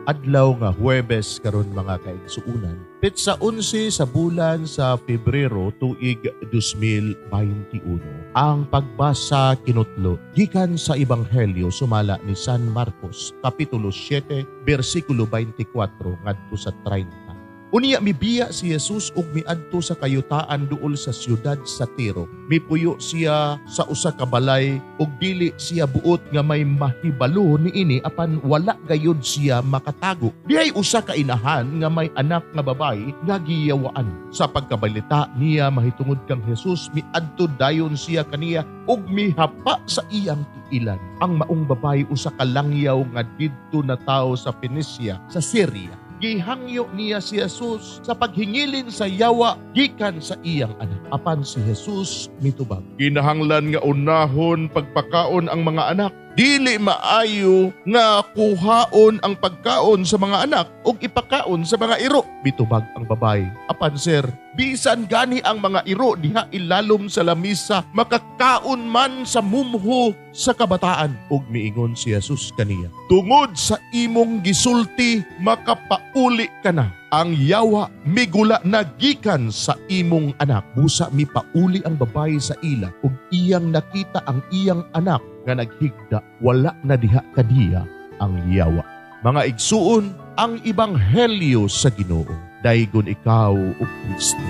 Adlaw nga Huwebes karon mga kaigsuunan. Petsa 11 sa bulan sa Pebrero tuig 2021. Ang pagbasa kinutlo gikan sa Ebanghelyo sumala ni San Marcos kapitulo 7 bersikulo 24 ngadto sa 30. Unya mibiya si Jesus ug miadto sa kayutaan duol sa siyudad sa Tiro. Mipuyo siya sa usa ka balay ug dili siya buot nga may mahibalo niini apan wala gayud siya makatago. Diay usa ka inahan nga may anak nga babae nga giyawaan. Sa pagkabalita niya mahitungod kang Jesus, miadto dayon siya kaniya ug mihapa sa iyang tiilan. Ang maong babae usa ka langyaw nga didto na tawo sa Phoenicia sa Syria. Gihangyo niya si Jesus sa paghingilin sa yawa gikan sa iyang anak. Apan si Jesus mitubag, kinahanglan nga unahon pagpakaon ang mga anak. Dili maayo nga kuhaon ang pagkaon sa mga anak ug ipakaon sa mga iro. Mitubag ang babae, apan sir, bisan gani ang mga iro diha ilalom sa lamisa, makakaon man sa mumho sa kabataan. Ug miingon si Jesus kaniya, tungod sa imong gisulti makapauli ka na. Ang yawa migula na gikan sa imong anak. Busa mipauli ang babae sa ila ug iyang nakita ang iyang anak nga naghigda, wala na diha kadiya ang yawa. Mga igsuon, ang Ebanghelyo sa Ginoo. Daygon ikaw o Kristo.